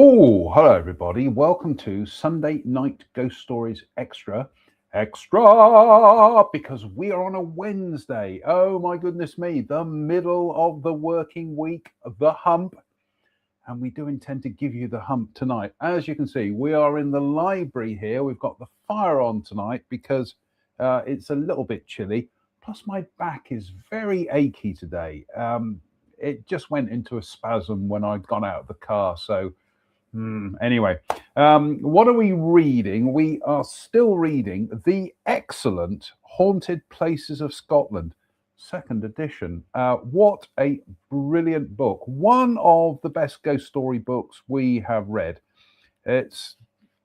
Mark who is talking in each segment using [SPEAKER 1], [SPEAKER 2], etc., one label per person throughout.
[SPEAKER 1] Oh, hello everybody. Welcome to Sunday Night Ghost Stories Extra, because we are on a Wednesday. Oh my goodness me, the middle of the working week, the hump. And we do intend to give you the hump tonight. As you can see, we are in the library here. We've got the fire on tonight because it's a little bit chilly. Plus my back is very achy today. It just went into a spasm when I got out of the car. So anyway, what are we reading? We are still reading The Excellent Haunted Places of Scotland, second edition. What a brilliant book. One of the best ghost story books we have read. It's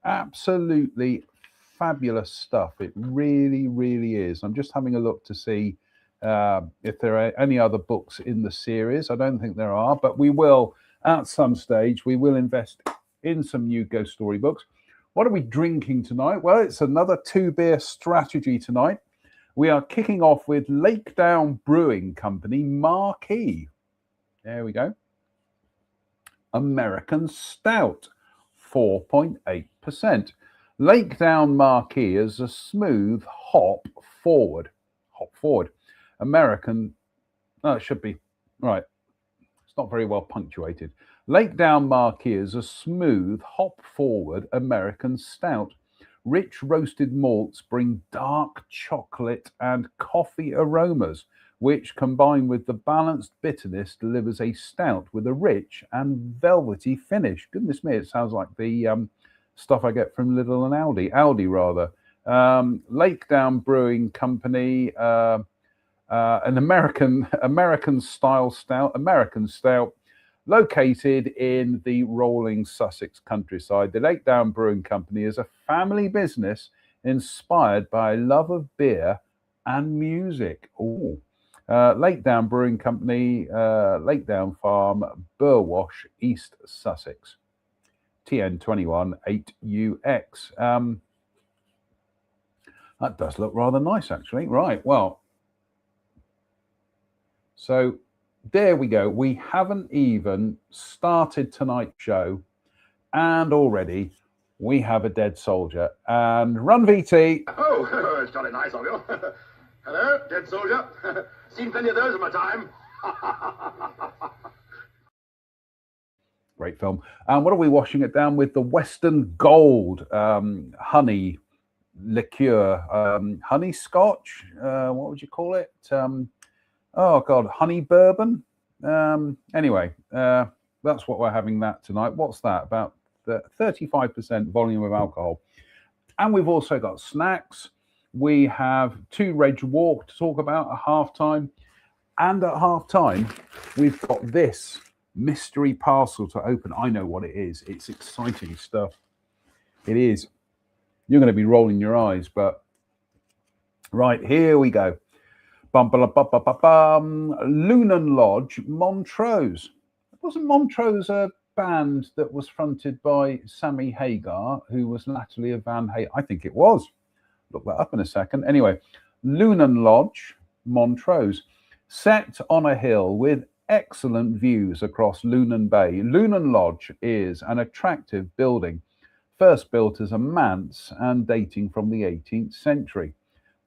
[SPEAKER 1] absolutely fabulous stuff. It really, really is. I'm just having a look to see if there are any other books in the series. I don't think there are, but we will, at some stage, we will invest in some new ghost story books. What are we drinking tonight? Well, it's another 2-beer strategy tonight. We are kicking off with Lakedown Brewing Company Marquee. There we go. American Stout, 4.8%. Lakedown Marquee is a smooth hop forward. American, it should be, right. It's not very well punctuated. Lakedown Marquee is a smooth, hop-forward American stout. Rich roasted malts bring dark chocolate and coffee aromas, which, combined with the balanced bitterness, delivers a stout with a rich and velvety finish. Goodness me, it sounds like the stuff I get from Lidl and Aldi rather. Lakedown Brewing Company, an American style stout, located in the rolling Sussex countryside. The Lakedown Brewing Company is a family business inspired by a love of beer and music. Lakedown Brewing Company, Lakedown Farm, Burwash, East Sussex. TN21 8UX. That does look rather nice, actually. Right, well, so there we go. We haven't even started tonight's show, and already we have a dead soldier. And run, VT.
[SPEAKER 2] Oh, it's jolly nice of you. Hello, dead soldier. Seen plenty of those in my time.
[SPEAKER 1] Great film. And what are we washing it down with? The Western Gold honey liqueur, honey scotch. What would you call it? Oh God, honey bourbon. Anyway, that's what we're having that tonight. What's that? About 35% volume of alcohol. And we've also got snacks. We have 2 Reg Walk to talk about at halftime. And at halftime, we've got this mystery parcel to open. I know what it is. It's exciting stuff. It is. You're going to be rolling your eyes, but right, here we go. Lunan Lodge, Montrose. Wasn't Montrose a band that was fronted by Sammy Hagar, who was latterly a Van Halen? I think it was. Look that up in a second. Anyway, Lunan Lodge, Montrose, set on a hill with excellent views across Lunan Bay. Lunan Lodge is an attractive building, first built as a manse and dating from the 18th century.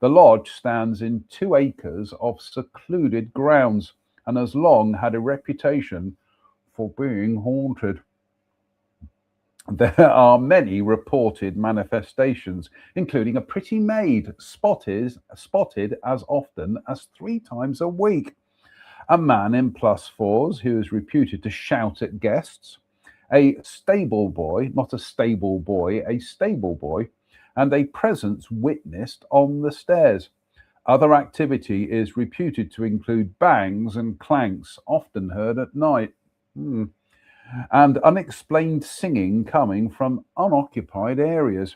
[SPEAKER 1] The lodge stands in 2 acres of secluded grounds and has long had a reputation for being haunted. There are many reported manifestations, including a pretty maid spotted as often as 3 times a week, a man in +4s who is reputed to shout at guests, a stable boy, not a stable boy, a stable boy, and a presence witnessed on the stairs. Other activity is reputed to include bangs and clanks, often heard at night, and unexplained singing coming from unoccupied areas.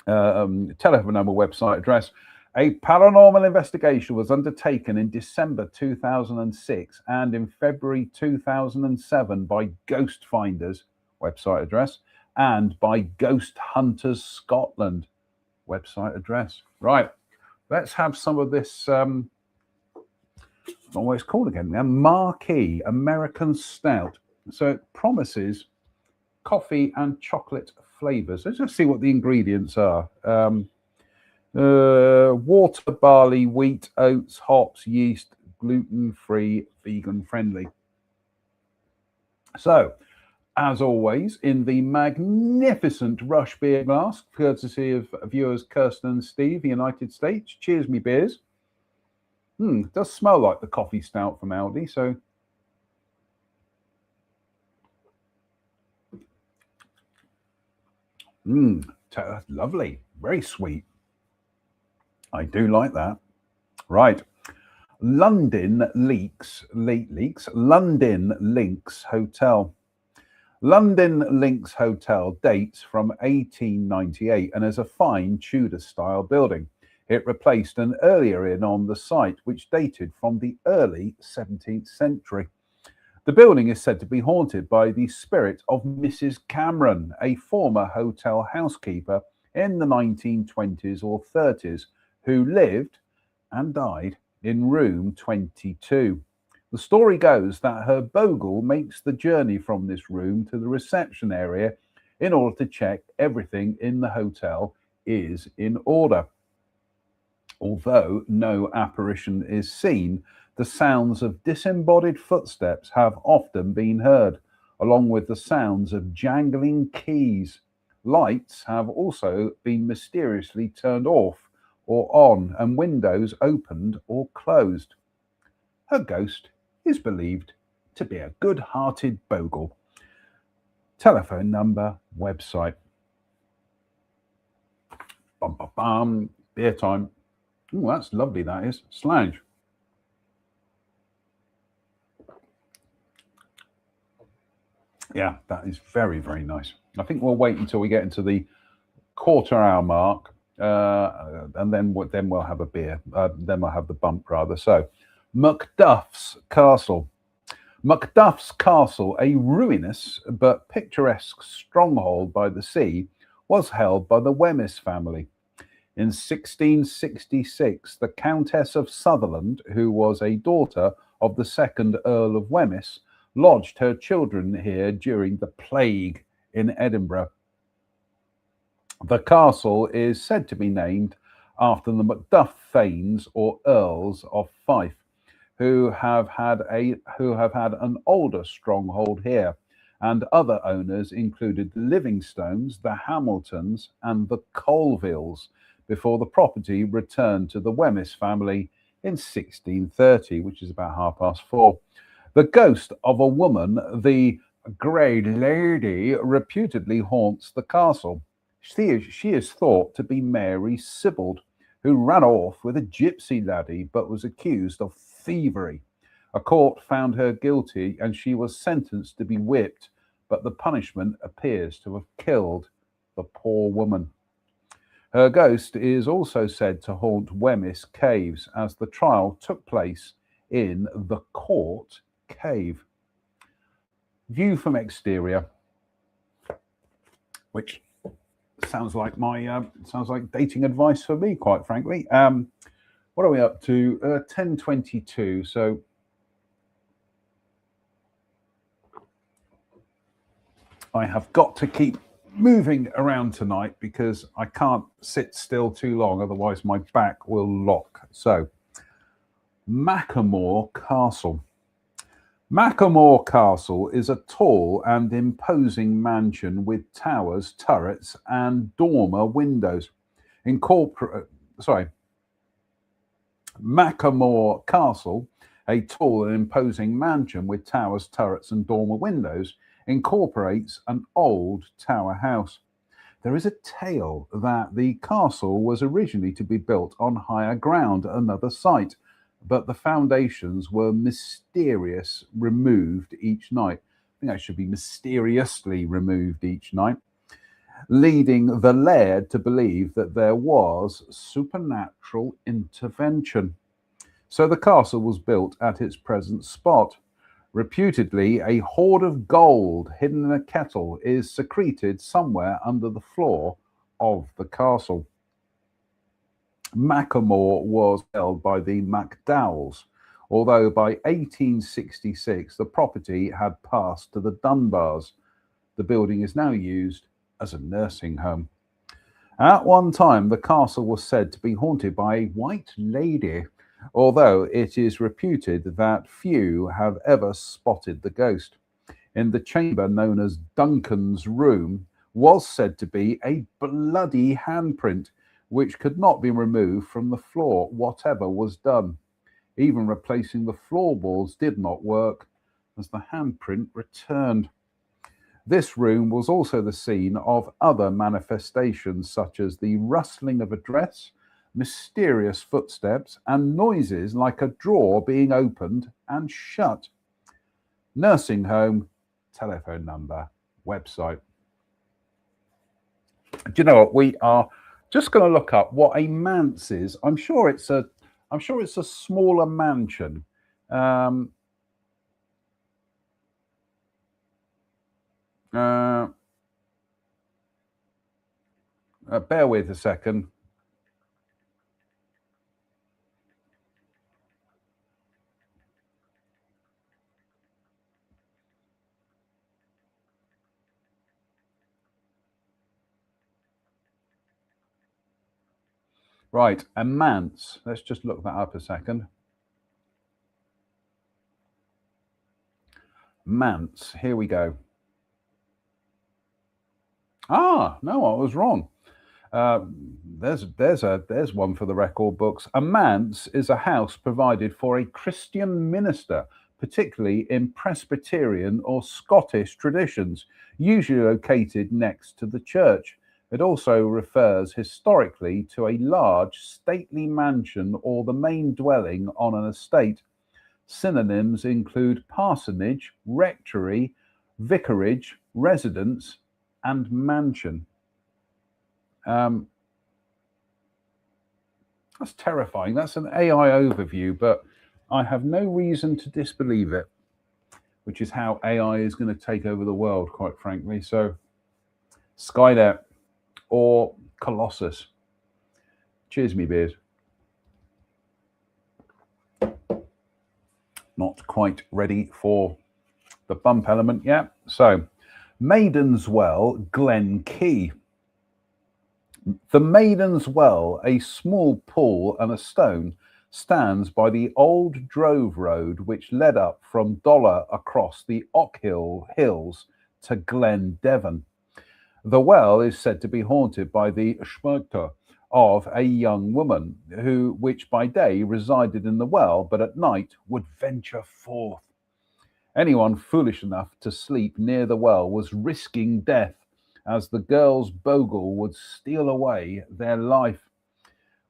[SPEAKER 1] Telephone number, website address. A paranormal investigation was undertaken in December 2006 and in February 2007 by Ghost Finders, website address, and by Ghost Hunters Scotland, website address. Right, let's have some of this, what it's called again now, Marquee American Stout. So it promises coffee and chocolate flavors. Let's just see what the ingredients are. Water, barley, wheat, oats, hops, yeast, gluten-free, vegan-friendly. So, as always, in the magnificent Rush beer glass, courtesy of viewers Kirsten and Steve, the United States. Cheers, me beers. It does smell like the coffee stout from Aldi, so that's lovely, very sweet. I do like that. Right. London London Links Hotel. London Links Hotel dates from 1898 and is a fine Tudor-style building. It replaced an earlier inn on the site, which dated from the early 17th century. The building is said to be haunted by the spirit of Mrs. Cameron, a former hotel housekeeper in the 1920s or 30s, who lived and died in room 22. The story goes that her bogle makes the journey from this room to the reception area in order to check everything in the hotel is in order. Although no apparition is seen, the sounds of disembodied footsteps have often been heard, along with the sounds of jangling keys. Lights have also been mysteriously turned off or on, and windows opened or closed. Her ghost is believed to be a good-hearted bogle. Telephone number, website. Bum, bum, bum. Beer time. Oh, that's lovely, that is. Slange. Yeah, that is very, very nice. I think we'll wait until we get into the quarter-hour mark, and then we'll have a beer. Then we'll have the bump, rather. So, Macduff's Castle. Macduff's Castle, a ruinous but picturesque stronghold by the sea, was held by the Wemyss family. In 1666, the Countess of Sutherland, who was a daughter of the second Earl of Wemyss, lodged her children here during the plague in Edinburgh. The castle is said to be named after the Macduff Thanes or Earls of Fife, who have had an older stronghold here, and other owners included the Livingstones, the Hamiltons, and the Colvilles, before the property returned to the Wemyss family in 1630, which is about 4:30. The ghost of a woman, the Grey Lady, reputedly haunts the castle. She is thought to be Mary Sibbald, who ran off with a gypsy laddie but was accused of thievery. A court found her guilty and she was sentenced to be whipped, but the punishment appears to have killed the poor woman. Her ghost is also said to haunt Wemyss Caves, as the trial took place in the Court Cave. View from exterior, which sounds like dating advice for me, quite frankly. What are we up to? 10:22. So I have got to keep moving around tonight because I can't sit still too long, otherwise my back will lock. So, Macklemore Castle. Macklemore Castle is a tall and imposing mansion with towers, turrets, and dormer windows. Macklemore Castle, a tall and imposing mansion with towers, turrets, and dormer windows, incorporates an old tower house. There is a tale that the castle was originally to be built on higher ground at another site, but the foundations were mysteriously removed each night. I think that should be mysteriously removed each night, leading the laird to believe that there was supernatural intervention. So the castle was built at its present spot. Reputedly, a hoard of gold hidden in a kettle is secreted somewhere under the floor of the castle. Macklemore was held by the MacDowells, although by 1866 the property had passed to the Dunbars. The building is now used as a nursing home. At one time, the castle was said to be haunted by a white lady, although it is reputed that few have ever spotted the ghost. In the chamber known as Duncan's Room was said to be a bloody handprint, which could not be removed from the floor, whatever was done. Even replacing the floorboards did not work, as the handprint returned. This room was also the scene of other manifestations, such as the rustling of a dress, mysterious footsteps, and noises like a drawer being opened and shut. Nursing home, telephone number, website. Do you know what? We are just going to look up what a manse is. I'm sure it's a smaller mansion. Bear with a second. Right, a manse. Let's just look that up a second. Manse. Here we go. Ah, no, I was wrong. There's one for the record books. A manse is a house provided for a Christian minister, particularly in Presbyterian or Scottish traditions, usually located next to the church. It also refers historically to a large stately mansion or the main dwelling on an estate. Synonyms include parsonage, rectory, vicarage, residence, and mansion. That's terrifying. That's an AI overview, but I have no reason to disbelieve it, which is how AI is going to take over the world, quite frankly. So, Skynet or Colossus. Cheers, me beers. Not quite ready for the bump element yet. So, Maiden's Well, Glen Key. The Maiden's Well, a small pool and a stone, stands by the old Drove Road, which led up from Dollar across the Ockhill Hills to Glen Devon. The well is said to be haunted by the spectre of a young woman which by day resided in the well, but at night would venture forth. Anyone foolish enough to sleep near the well was risking death, as the girl's bogle would steal away their life.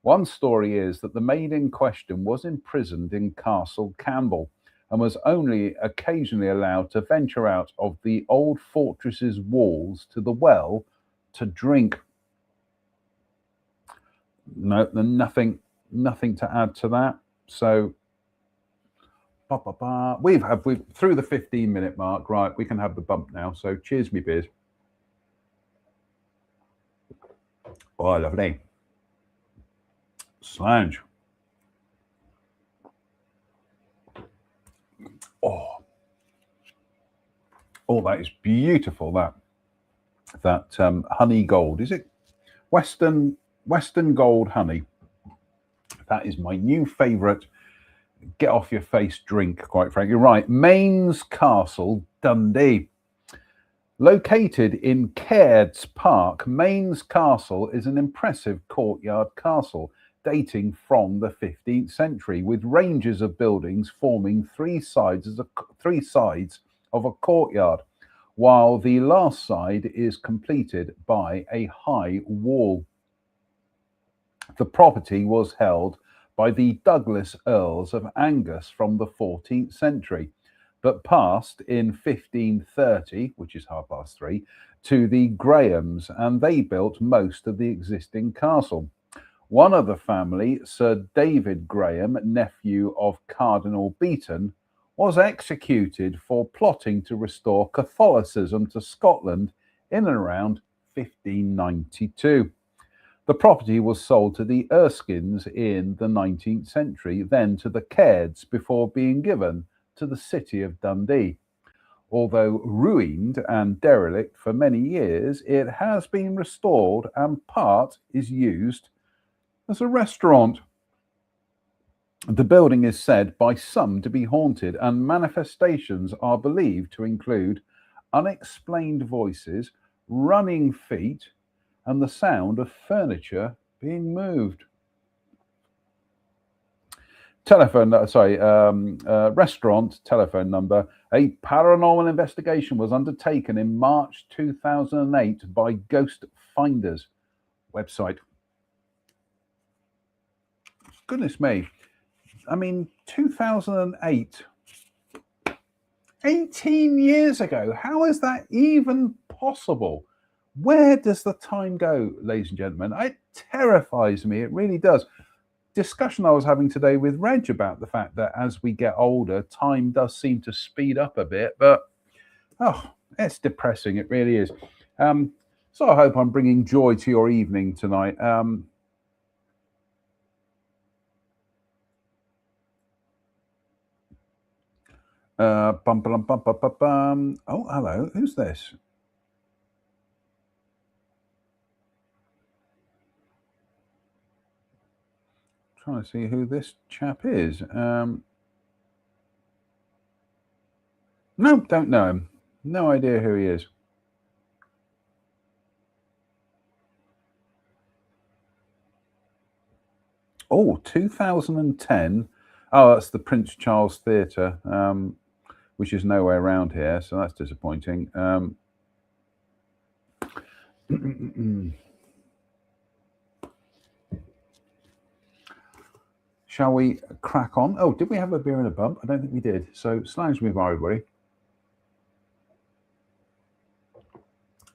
[SPEAKER 1] One story is that the maid in question was imprisoned in Castle Campbell and was only occasionally allowed to venture out of the old fortress's walls to the well to drink. No, nothing to add to that. So we've through the 15-minute mark, right? We can have the bump now. So cheers, me beers. Oh, lovely. Slange. Oh, that is beautiful. That honey gold. Is it Western Gold honey? That is my new favourite. Get off your face drink, quite frankly. Right, Mains Castle, Dundee. Located in Cairds Park, Mains Castle is an impressive courtyard castle dating from the 15th century, with ranges of buildings forming three sides of a courtyard, while the last side is completed by a high wall. The property was held by the Douglas Earls of Angus from the 14th century, but passed in 1530, which is 3:30, to the Grahams, and they built most of the existing castle. One of the family, Sir David Graham, nephew of Cardinal Beaton, was executed for plotting to restore Catholicism to Scotland in and around 1592. The property was sold to the Erskines in the 19th century, then to the Cairds before being given to the city of Dundee. Although ruined and derelict for many years, it has been restored and part is used as a restaurant. The building is said by some to be haunted, and manifestations are believed to include unexplained voices, running feet, and the sound of furniture being moved. Restaurant telephone number. A paranormal investigation was undertaken in March 2008 by Ghost Finders website. Goodness me. I mean, 2008. 18 years ago. How is that even possible? Where does the time go, ladies and gentlemen? It terrifies me. It really does. Discussion I was having today with Reg about the fact that as we get older, time does seem to speed up a bit, but it's depressing. It really is. So I hope I'm bringing joy to your evening tonight. Oh, hello. Who's this? Trying to see who this chap is. No, don't know him. No idea who he is. Oh, 2010. Oh, that's the Prince Charles Theatre, which is nowhere around here, so that's disappointing. Shall we crack on? Oh, did we have a beer and a bump? I don't think we did. So, slimes with everybody.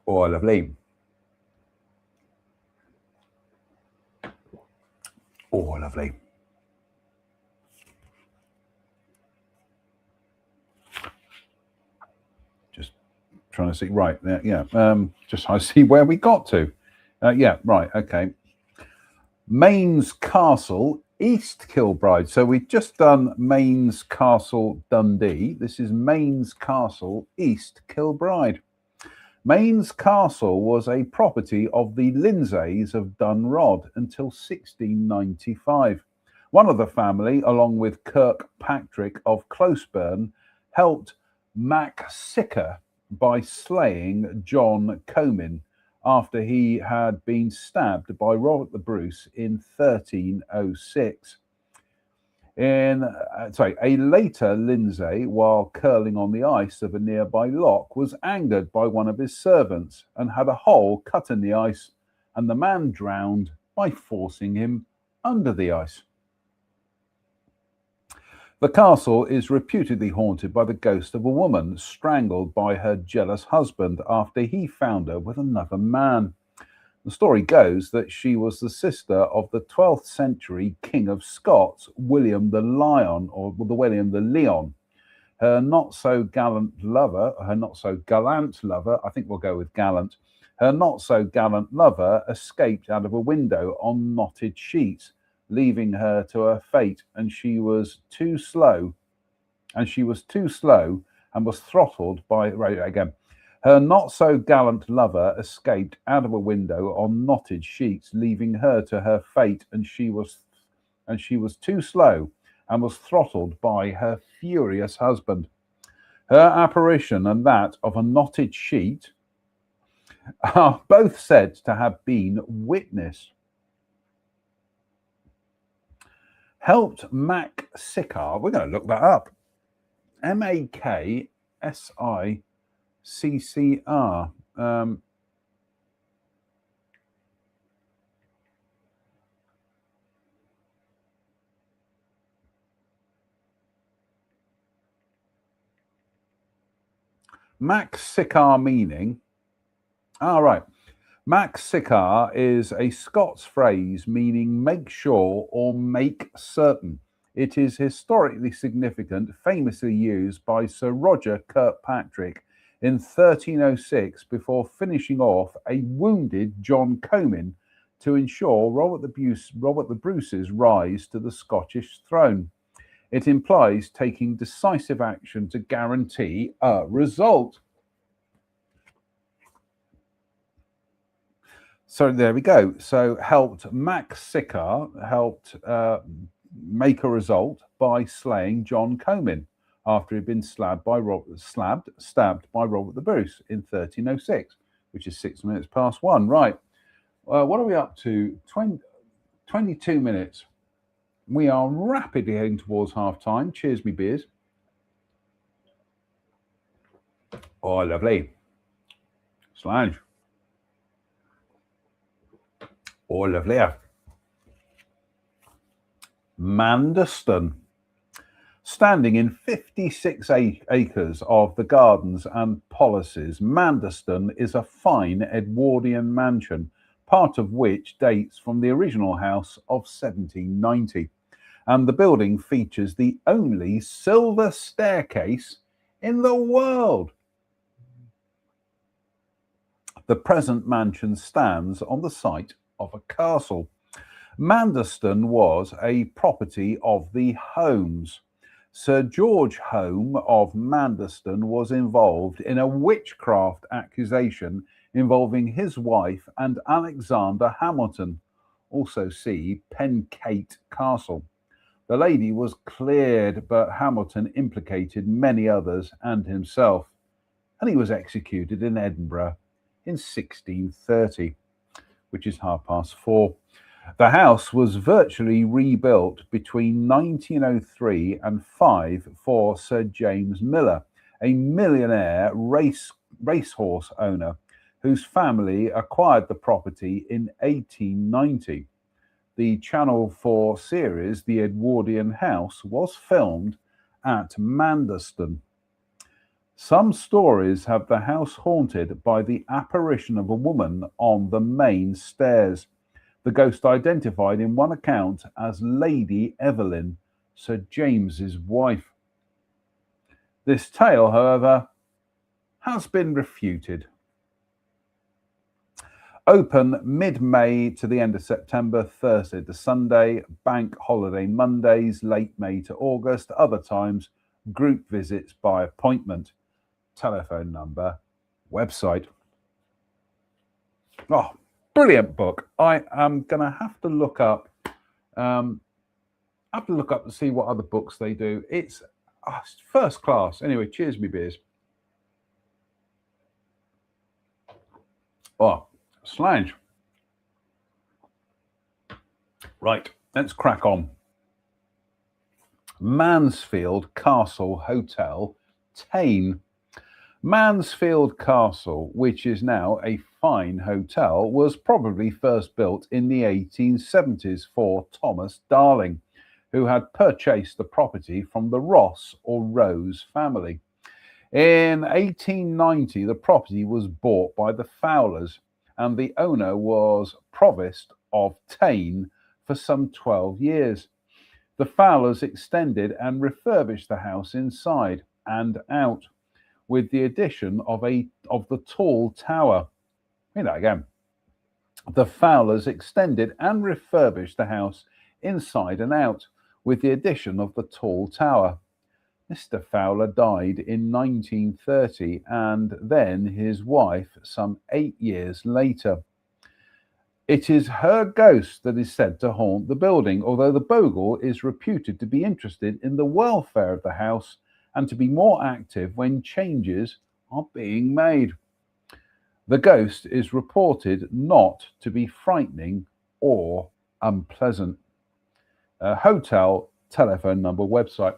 [SPEAKER 1] Oh, lovely. Oh, lovely. Just trying to see. Right there. Yeah. Just trying to see where we got to. Yeah. Right. Okay. Mains Castle, East Kilbride. So we've just done Mains Castle, Dundee. This is Mains Castle, East Kilbride. Mains Castle was a property of the Lindsays of Dunrod until 1695. One of the family, along with Kirkpatrick of Closeburn, helped Mac Sicker by slaying John Comyn after he had been stabbed by Robert the Bruce in 1306. A later Lindsay, while curling on the ice of a nearby loch, was angered by one of his servants and had a hole cut in the ice, and the man drowned by forcing him under the ice. The castle is reputedly haunted by the ghost of a woman strangled by her jealous husband after he found her with another man. The story goes that she was the sister of the 12th century King of Scots, William the Lion, or the William the Leon. Her not so gallant lover, I think we'll go with gallant, her not so gallant lover escaped out of a window on knotted sheets, leaving her to her fate, and she was too slow and was throttled by, her not so gallant lover escaped out of a window on knotted sheets, leaving her to her fate, and she was too slow and was throttled by her furious husband. Her apparition and that of a knotted sheet are both said to have been witnessed. Helped Mac Sicker, we're going to look that up. MAKSICCR. Mac Sicker meaning. Right. Mac Sicker is a Scots phrase meaning make sure or make certain. It is historically significant, famously used by Sir Roger Kirkpatrick in 1306 before finishing off a wounded John Comyn to ensure Robert the Bruce's rise to the Scottish throne. It implies taking decisive action to guarantee a result. So there we go. So Max Sickar helped make a result by slaying John Comyn after he'd been stabbed by Robert the Bruce in 1306, which is 6 minutes past 1. Right. What are we up to? 22 minutes. We are rapidly heading towards half time. Cheers, me beers. Oh, lovely. Slange. Oh, lovely. Manderston. Standing in 56 acres of the gardens and policies, Manderston is a fine Edwardian mansion, part of which dates from the original house of 1790. And the building features the only silver staircase in the world. The present mansion stands on the site of a castle. Manderston was a property of the Homes. Sir George Home of Manderston was involved in a witchcraft accusation involving his wife and Alexander Hamilton. Also see Pencate Castle. The lady was cleared, but Hamilton implicated many others and himself, and he was executed in Edinburgh in 1630, which is 4:30. The house was virtually rebuilt between 1903 and 5 for Sir James Miller, a millionaire racehorse owner whose family acquired the property in 1890. The Channel 4 series, The Edwardian House, was filmed at Manderston. Some stories have the house haunted by the apparition of a woman on the main stairs. The ghost identified in one account as Lady Evelyn, Sir James's wife. This tale, however, has been refuted. Open mid-May to the end of September, Thursday to Sunday, bank holiday Mondays, late May to August, other times group visits by appointment. Telephone number, website. Oh, brilliant book. I am going to have to look up to see what other books they do. It's first class. Anyway, cheers, me beers. Oh, slange. Right, let's crack on. Mansfield Castle Hotel, Tain. Mansfield Castle, which is now a fine hotel, was probably first built in the 1870s for Thomas Darling, who had purchased the property from the Ross or Rose family. In 1890, the property was bought by the Fowlers, and the owner was Provost of Tain for some 12 years. The Fowlers extended and refurbished the house inside and out, with the addition of the tall tower. Read that again. The Fowlers extended and refurbished the house inside and out, with the addition of the tall tower. Mr. Fowler died in 1930, and then his wife some 8 years later. It is her ghost that is said to haunt the building, although the Bogle is reputed to be interested in the welfare of the house and to be more active when changes are being made. The ghost is reported not to be frightening or unpleasant. Hotel, telephone number, website.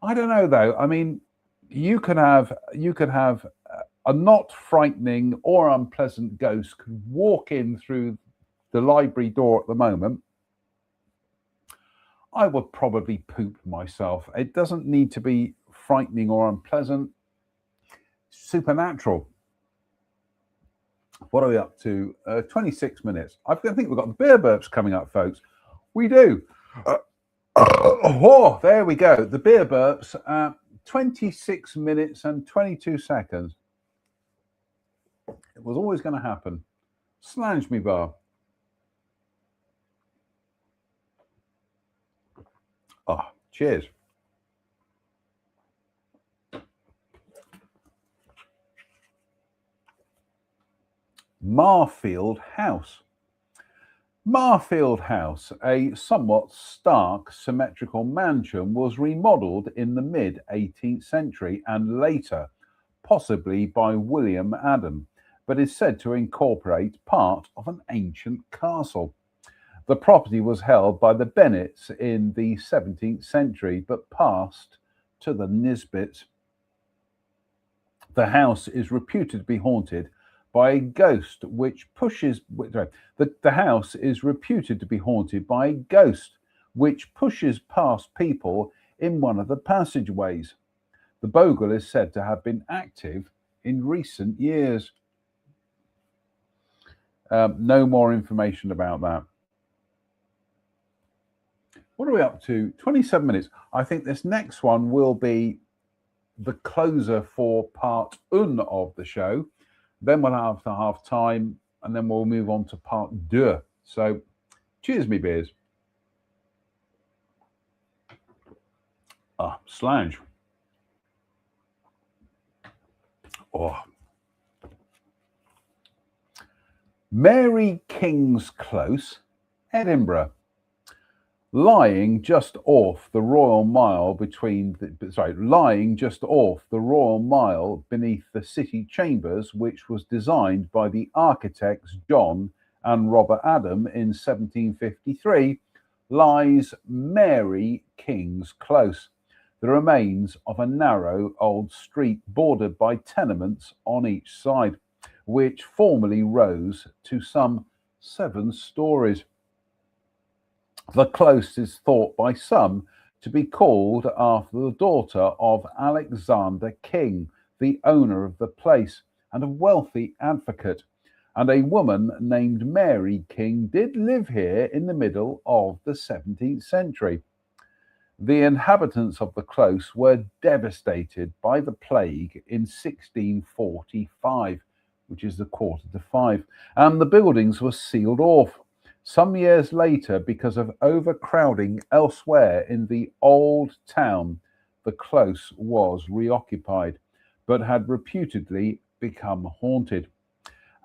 [SPEAKER 1] I don't know though. I mean, you could have a not frightening or unpleasant ghost could walk in through the library door at the moment. I would probably poop myself. It doesn't need to be frightening or unpleasant. Supernatural. What are we up to? 26 minutes. I think we've got the beer burps coming up, folks. We do. Oh, there we go. The beer burps. 26 minutes and 22 seconds. It was always going to happen. Slange me bar. Oh, cheers. Marfield House. Marfield House, a somewhat stark symmetrical mansion, was remodelled in the mid-18th century and later, possibly by William Adam, but is said to incorporate part of an ancient castle. The property was held by the Bennets in the 17th century, but passed to the Nisbets. The house is reputed to be haunted by a ghost which pushes. The house is reputed to be haunted by a ghost which pushes past people in one of the passageways. The bogle is said to have been active in recent years. No more information about that. What are we up to? 27 minutes. I think this next one will be the closer for part 1 of the show. Then we'll have to half time, and then we'll move on to part 2. So, cheers, me beers. Slange. Oh. Mary King's Close, Edinburgh. Lying just off the Royal Mile lying just off the Royal Mile beneath the city chambers, which was designed by the architects John and Robert Adam in 1753, lies Mary King's Close, the remains of a narrow old street bordered by tenements on each side, which formerly rose to some 7 stories. The close is thought by some to be called after the daughter of Alexander King, the owner of the place and a wealthy advocate, and a woman named Mary King did live here in the middle of the 17th century. The inhabitants of the close were devastated by the plague in 1645, which is the 4:45, and the buildings were sealed off. Some years later, because of overcrowding elsewhere in the old town, the close was reoccupied, but had reputedly become haunted.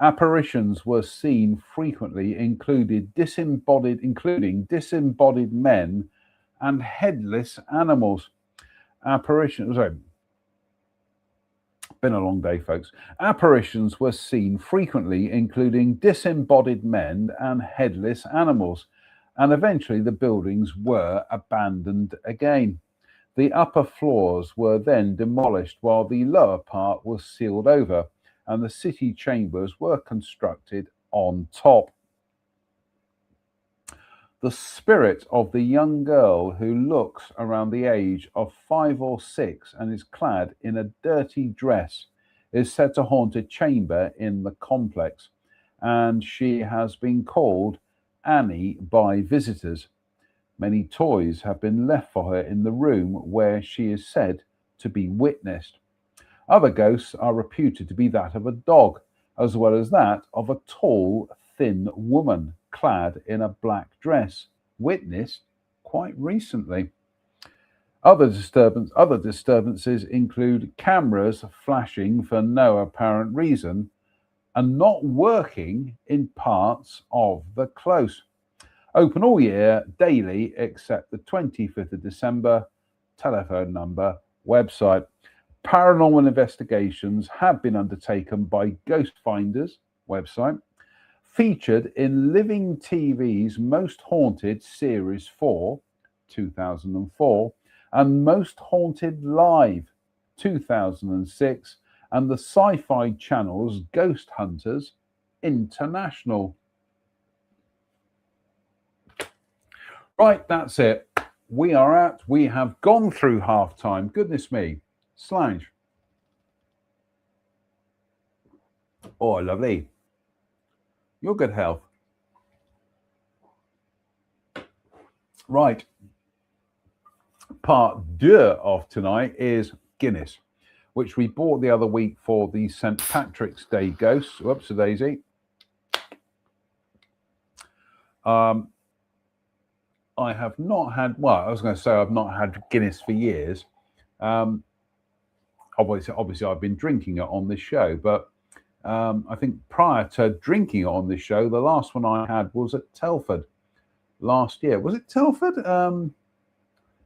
[SPEAKER 1] Apparitions were seen frequently, including disembodied men and headless animals. Been a long day, folks. Apparitions were seen frequently, including disembodied men and headless animals, and eventually the buildings were abandoned again. The upper floors were then demolished while the lower part was sealed over, and the city chambers were constructed on top. The spirit of the young girl who looks around the age of 5 or 6 and is clad in a dirty dress is said to haunt a chamber in the complex, and she has been called Annie by visitors. Many toys have been left for her in the room where she is said to be witnessed. Other ghosts are reputed to be that of a dog, as well as that of a tall, thin woman clad in a black dress, witnessed quite recently. Other disturbances include cameras flashing for no apparent reason and not working in parts of the close. Open all year, daily, except the 25th of December. Telephone number, website. Paranormal investigations have been undertaken by Ghost Finders, website. Featured in Living TV's Most Haunted Series 4, 2004, and Most Haunted Live, 2006, and the Sci-Fi Channel's Ghost Hunters International. Right, that's it. We have gone through half time. Goodness me. Slange. Oh, lovely. Your good health. Right. Part 2 of tonight is Guinness, which we bought the other week for the St. Patrick's Day ghosts. Whoops, a daisy. I have not had, well, I was going to say I've not had Guinness for years. Obviously, I've been drinking it on this show, but I think prior to drinking it on this show, the last one I had was at Telford last year. Was it Telford?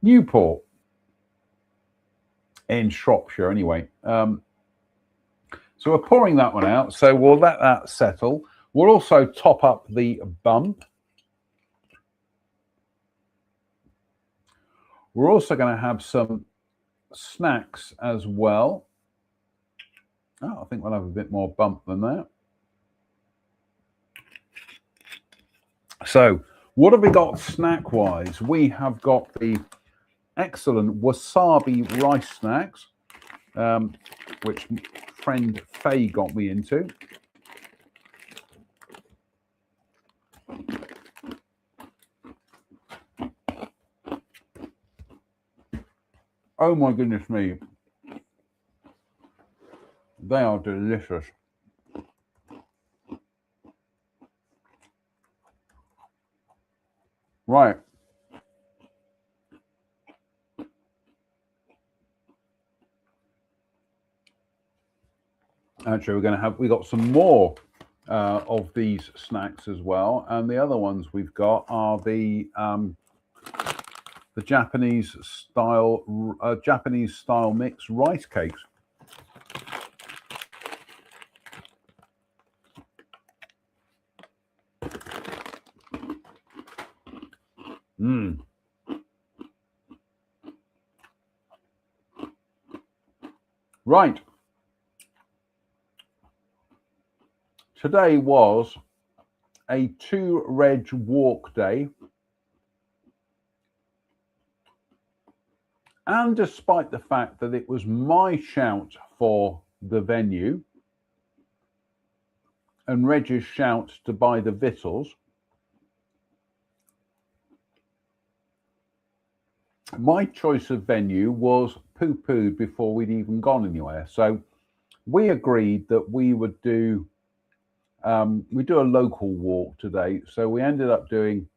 [SPEAKER 1] Newport in Shropshire, anyway. So we're pouring that one out. So we'll let that settle. We'll also top up the bump. We're also going to have some snacks as well. Oh, I think we'll have a bit more bump than that. So what have we got snack-wise? We have got the excellent wasabi rice snacks, which friend Faye got me into. Oh my goodness me. They are delicious. Right. Actually, we got some more of these snacks as well, and the other ones we've got are the Japanese style mix rice cakes. Right. Today was a 2-reg walk day. And despite the fact that it was my shout for the venue and Reg's shout to buy the victuals, my choice of venue was poo-pooed before we'd even gone anywhere. So we agreed that we would do a local walk today. So we ended up doing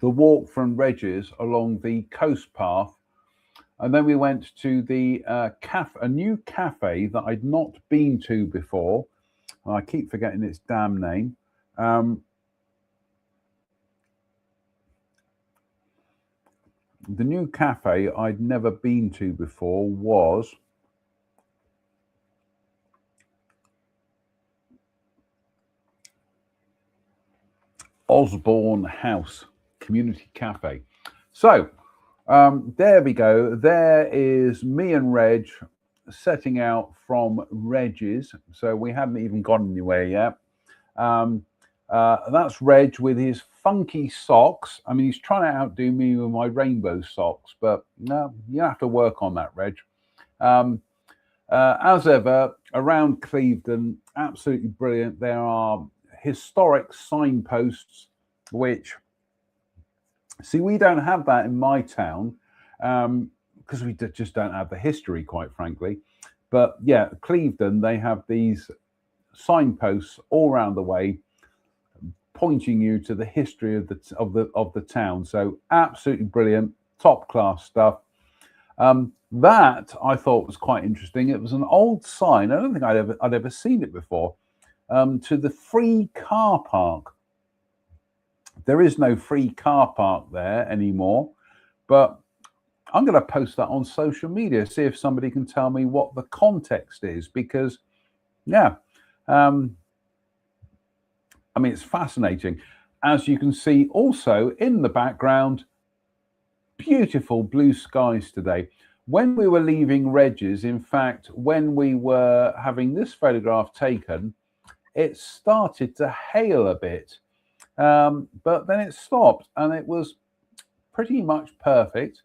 [SPEAKER 1] the walk from Reg's along the coast path, and then we went to the a new cafe that I'd not been to before. I keep forgetting its damn name. The new cafe I'd never been to before was Osborne House Community Cafe. So there we go. There is me and Reg setting out from Reg's. So we haven't even gone anywhere yet. That's Reg with his funky socks. I mean, he's trying to outdo me with my rainbow socks, but no, you have to work on that, Reg. As ever, around Clevedon, absolutely brilliant. There are historic signposts, which, see, we don't have that in my town because we just don't have the history, quite frankly. But yeah, Clevedon, they have these signposts all around the way, pointing you to the history of the town. So absolutely brilliant, top class stuff. That I thought was quite interesting. It was an old sign. I don't think I'd ever seen it before. To the free car park. There is no free car park there anymore, but I'm going to post that on social media, see if somebody can tell me what the context is, because yeah, I mean, it's fascinating. As you can see also in the background, beautiful blue skies today. When we were leaving Reg's, in fact, when we were having this photograph taken, it started to hail a bit, but then it stopped, and it was pretty much perfect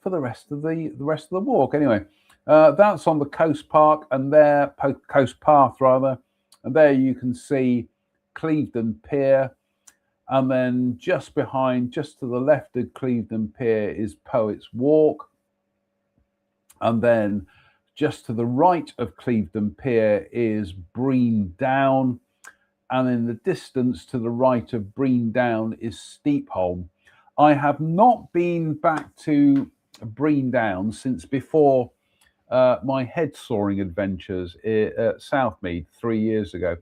[SPEAKER 1] for the rest of the walk. Anyway, that's on the coast park, and there, coast path rather, and there you can see Clevedon Pier, and then just behind, just to the left of Clevedon Pier is Poets Walk, and then just to the right of Clevedon Pier is Brean Down, and in the distance to the right of Breen Down is Steepholm. I have not been back to Breen Down since before my head soaring adventures at Southmead 3 years ago.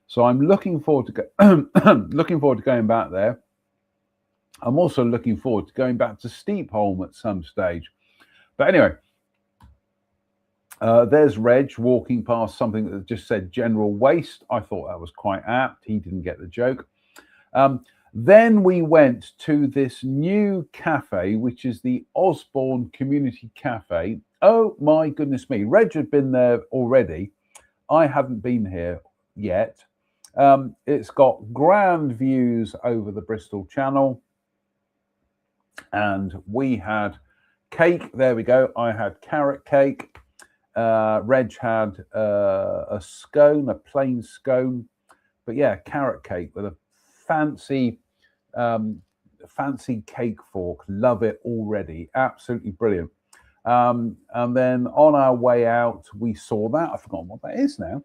[SPEAKER 1] So I'm looking forward to looking forward to going back there. I'm also looking forward to going back to Steepholm at some stage. But anyway, there's Reg walking past something that just said general waste. I thought that was quite apt. He didn't get the joke. Then we went to this new cafe, which is the Osborne Community Cafe. Oh my goodness me. Reg had been there already. I haven't been here yet. It's got grand views over the Bristol Channel. And we had cake. There we go. I had carrot cake. Reg had a scone, a plain scone. But yeah, carrot cake with a fancy cake fork. Love it already. Absolutely brilliant. And then on our way out, we saw that. I've forgotten what that is now.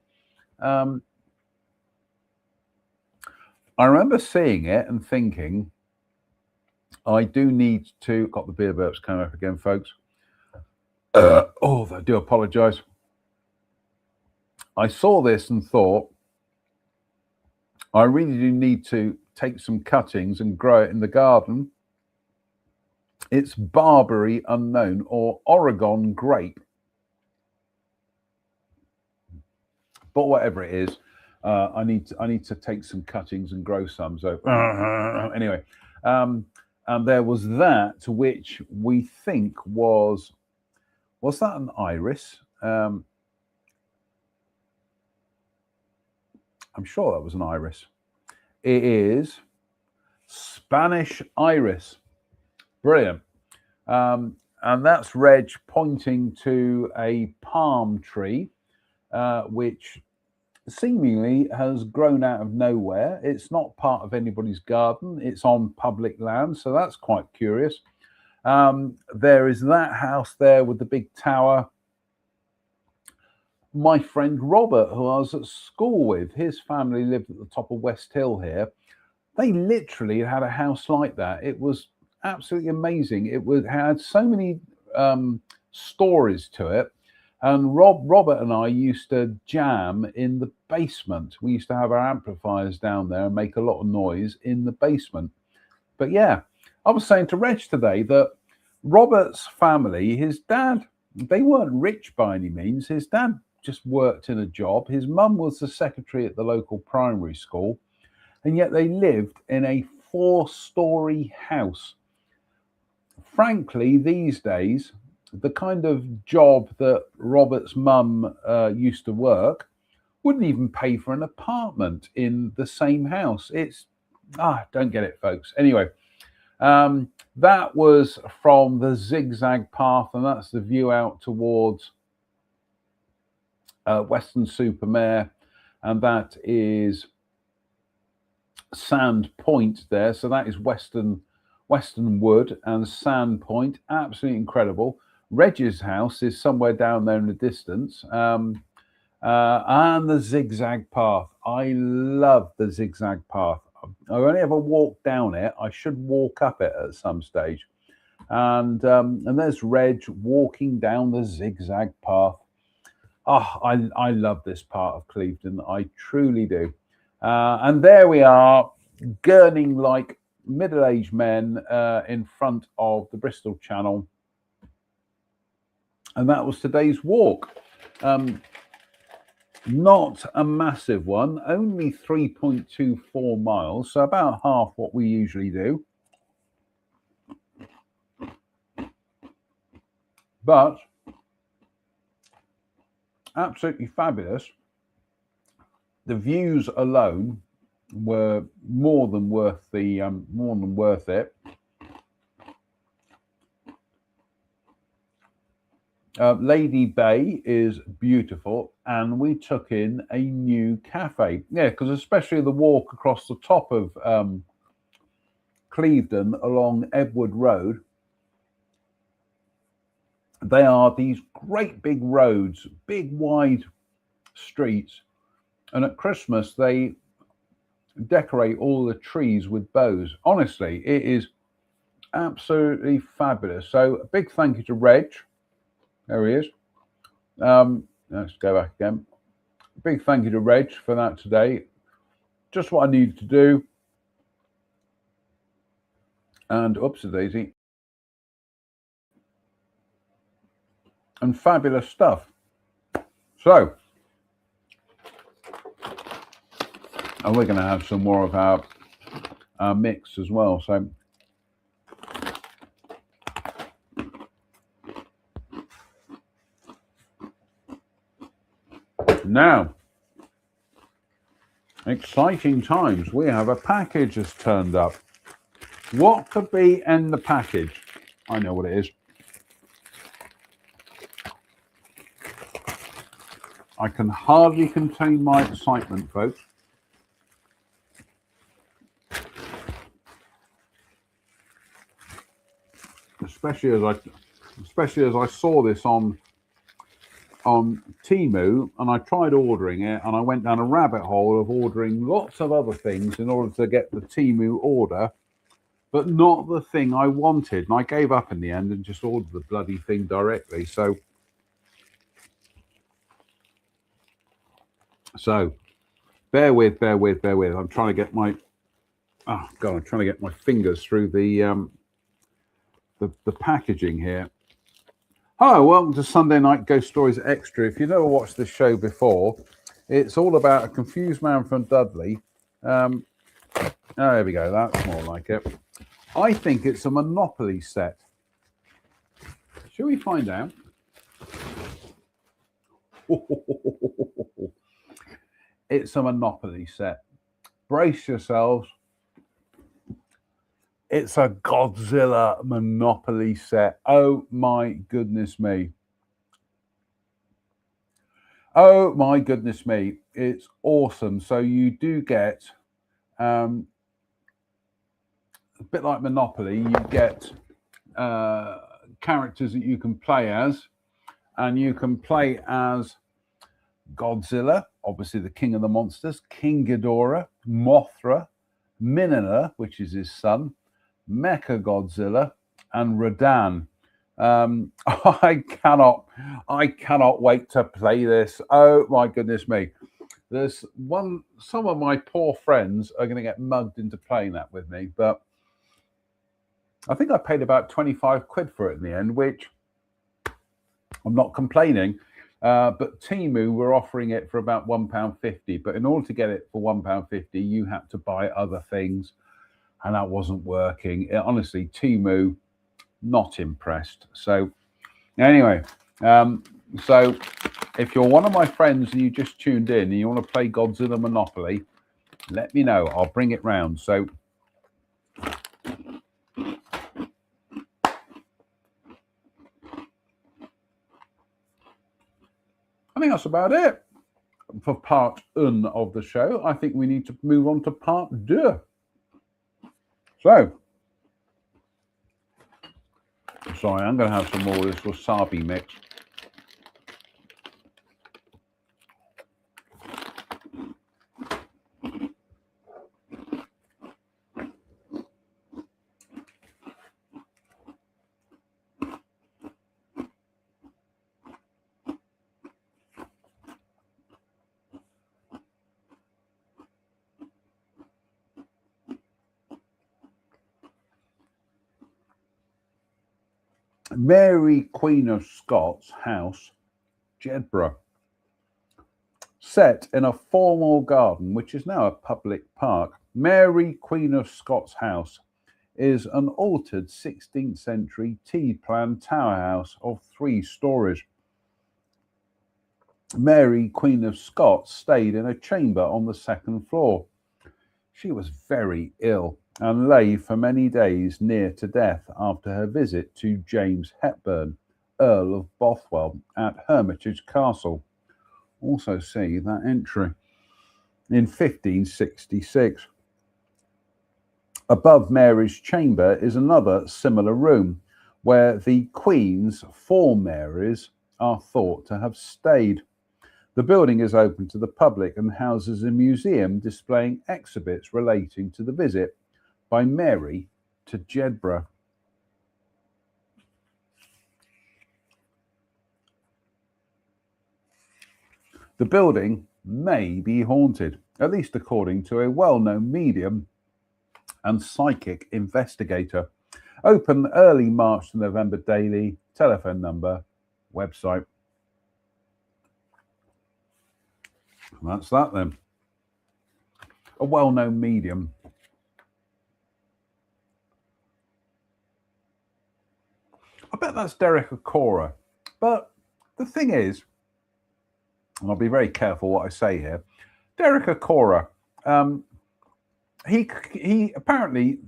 [SPEAKER 1] I remember seeing it and thinking, I do need to, got the beer burps coming up again, folks. I do apologize. I saw this and thought, I really do need to take some cuttings and grow it in the garden. It's Barberry Unknown, or Oregon grape. But whatever it is, I need to take some cuttings and grow some. So anyway, and there was that, which we think was that an iris? I'm sure that was an iris. It is Spanish iris. Brilliant. And that's Reg pointing to a palm tree, which seemingly has grown out of nowhere. It's not part of anybody's garden. It's on public land. So that's quite curious. There is that house there with the big tower. My friend Robert, who I was at school with, his family lived at the top of West Hill here. They literally had a house like that. It was absolutely amazing. It had so many stories to it. And Robert and I used to jam in the basement. We used to have our amplifiers down there and make a lot of noise in the basement. But yeah, I was saying to Reg today that Robert's family, his dad, they weren't rich by any means. His dad just worked in a job. His mum was the secretary at the local primary school, and yet they lived in a 4-story house. Frankly, these days, the kind of job that Robert's mum used to work wouldn't even pay for an apartment in the same house. It's, don't get it, folks. Anyway, that was from the Zigzag Path, and that's the view out towards Weston-super-Mare, and that is Sand Point there. So that is Weston Wood and Sand Point. Absolutely incredible. Reg's house is somewhere down there in the distance. And the Zigzag Path. I love the Zigzag Path. I've only ever walked down it. I should walk up it at some stage. And there's Reg walking down the Zigzag Path. I love this part of Clevedon. I truly do. And there we are, gurning like middle-aged men in front of the Bristol Channel. And that was today's walk. Not a massive one, only 3.24 miles, so about half what we usually do. But absolutely fabulous. The views alone were more than worth it. Lady Bay is beautiful, and we took in a new cafe. Yeah, because especially the walk across the top of Clevedon along Edward Road, they are these great big roads, big wide streets, and at Christmas they decorate all the trees with bows. Honestly, it is absolutely fabulous. So a big thank you to Reg. There he is. Let's go back again. Big thank you to Reg for that today. Just what I needed to do. And oopsie-daisy. And fabulous stuff. So, and we're going to have some more of our mix as well. So, now, exciting times. We have a package has turned up. What could be in the package? I know what it is. I can hardly contain my excitement, folks. Especially as I saw this on Temu, and I tried ordering it, and I went down a rabbit hole of ordering lots of other things in order to get the Temu order, but not the thing I wanted. And I gave up in the end and just ordered the bloody thing directly. So bear with. I'm trying to get my fingers through the packaging here. Hello, welcome to Sunday Night Ghost Stories Extra. If you've never watched this show before, it's all about a confused man from Dudley. Oh, there we go. That's more like it. I think it's a Monopoly set. Shall we find out? It's a Monopoly set. Brace yourselves. It's a Godzilla Monopoly set. Oh my goodness me. Oh my goodness me. It's awesome. So you do get, a bit like Monopoly, you get characters that you can play as. And you can play as Godzilla, obviously the king of the monsters, King Ghidorah, Mothra, Minina, which is his son, Mechagodzilla, and Rodan. I cannot wait to play this. Oh my goodness me. Some of my poor friends are going to get mugged into playing that with me, but I think I paid about 25 quid for it in the end, which I'm not complaining. But Temu were offering it for about £1.50. But in order to get it for £1.50, you had to buy other things, and that wasn't working. Honestly, Temu, not impressed. So anyway, so if you're one of my friends and you just tuned in and you want to play Godzilla Monopoly, let me know. I'll bring it round. So I think that's about it for part 1 of the show. I think we need to move on to part 2. So, sorry, I'm going to have some more of this wasabi mix. Mary, Queen of Scots house, Jedburgh. Set in a formal garden, which is now a public park, Mary, Queen of Scots house is an altered 16th century T-plan tower house of 3 stories. Mary, Queen of Scots, stayed in a chamber on the 2nd floor. She was very ill and lay for many days near to death after her visit to James Hepburn, Earl of Bothwell, at Hermitage Castle. Also see that entry in 1566. Above Mary's chamber is another similar room where the Queen's 4 Marys are thought to have stayed. The building is open to the public and houses a museum displaying exhibits relating to the visit by Mary to Jedburgh. The building may be haunted, at least according to a well-known medium and psychic investigator. Open early March to November daily. Telephone number, website. And that's that then. A well-known medium. I bet that's Derek Acorah. But the thing is, and I'll be very careful what I say here, Derek Acorah, he apparently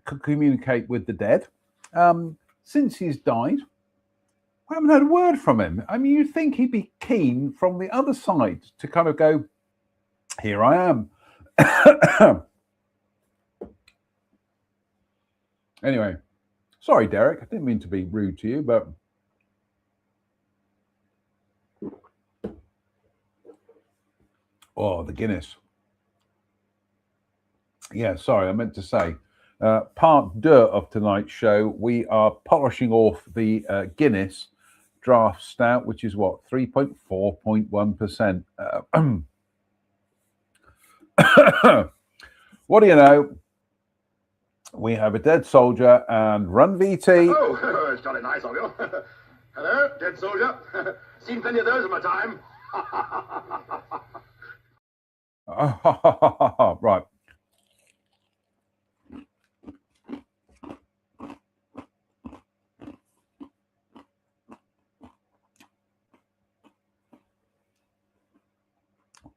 [SPEAKER 1] could communicate with the dead. Since he's died, I haven't heard a word from him. I mean, you'd think he'd be keen from the other side to kind of go, here I am. Anyway, sorry, Derek. I didn't mean to be rude to you, but oh, the Guinness. Yeah, sorry, I meant to say, part deux of tonight's show, we are polishing off the Guinness draft stout, which is what, 3.4.1%. What do you know? We have a dead soldier and Run VT.
[SPEAKER 2] Oh, it's jolly nice of you. Hello, dead soldier. Seen plenty of those in my time.
[SPEAKER 1] Right.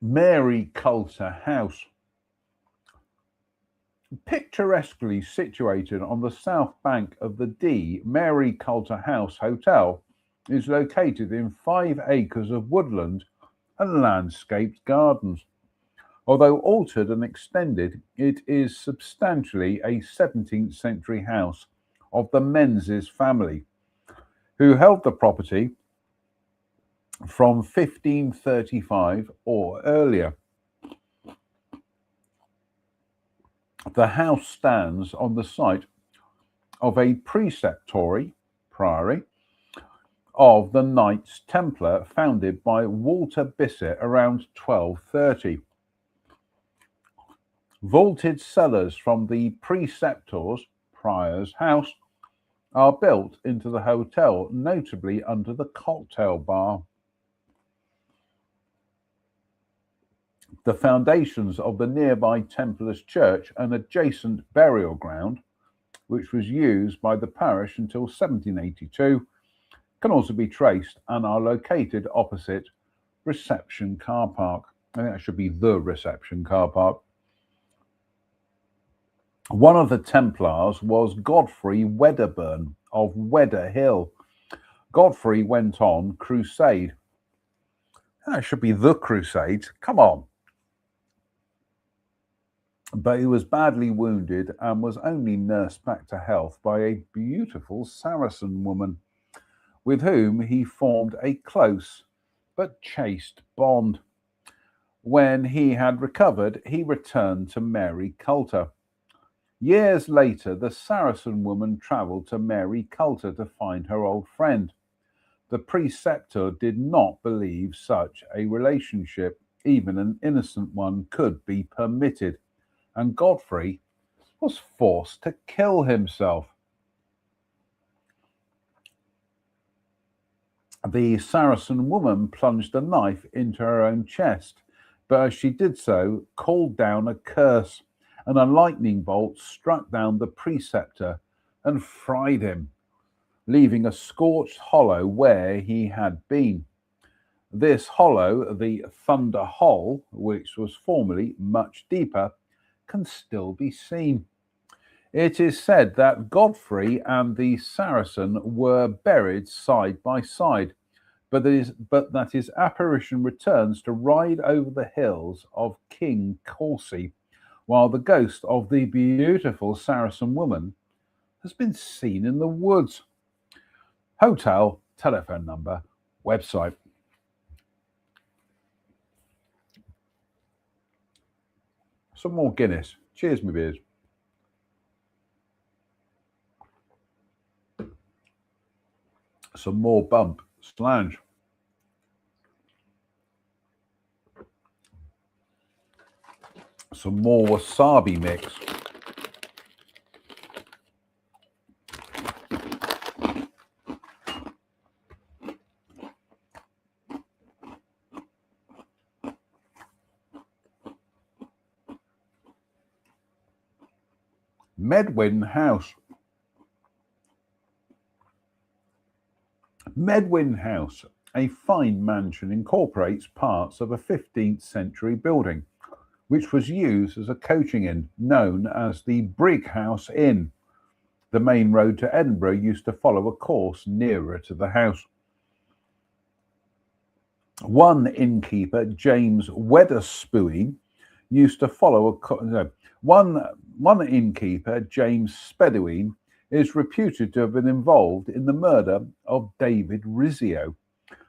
[SPEAKER 1] Mary Coulter House. Picturesquely situated on the south bank of the Dee, Mary Coulter House Hotel is located in 5 acres of woodland and landscaped gardens. Although altered and extended, it is substantially a 17th century house of the Menzies family, who held the property from 1535 or earlier. The house stands on the site of a preceptory priory of the Knights Templar founded by Walter Bissett around 1230. Vaulted cellars from the preceptor's prior's house are built into the hotel, notably under the cocktail bar. The foundations of the nearby Templars Church and adjacent burial ground, which was used by the parish until 1782, can also be traced and are located opposite Reception Car Park. I think that should be the Reception Car Park. One of the Templars was Godfrey Wedderburn of Wedder Hill. Godfrey went on crusade. That should be the Crusades. Come on. But he was badly wounded and was only nursed back to health by a beautiful Saracen woman, with whom he formed a close but chaste bond. When he had recovered, he returned to Mary Coulter. Years later, the Saracen woman travelled to Mary Coulter to find her old friend. The preceptor did not believe such a relationship, even an innocent one, could be permitted, and Godfrey was forced to kill himself. The Saracen woman plunged a knife into her own chest, but as she did so, called down a curse, and a lightning bolt struck down the preceptor and fried him, leaving a scorched hollow where he had been. This hollow, the Thunder Hole, which was formerly much deeper, can still be seen. It is said that Godfrey and the Saracen were buried side by side, but that his apparition returns to ride over the hills of King Corsey, while the ghost of the beautiful Saracen woman has been seen in the woods. Hotel, telephone number, website. Some more Guinness. Cheers, my beers. Some more bump. Slange. Some more wasabi mix. Medwin House. Medwin House, a fine mansion, incorporates parts of a 15th century building, which was used as a coaching inn, known as the Brighouse Inn. The main road to Edinburgh used to follow a course nearer to the house. One innkeeper, James Weatherspoon, used to follow one innkeeper, James Spedwin, is reputed to have been involved in the murder of David Rizzio.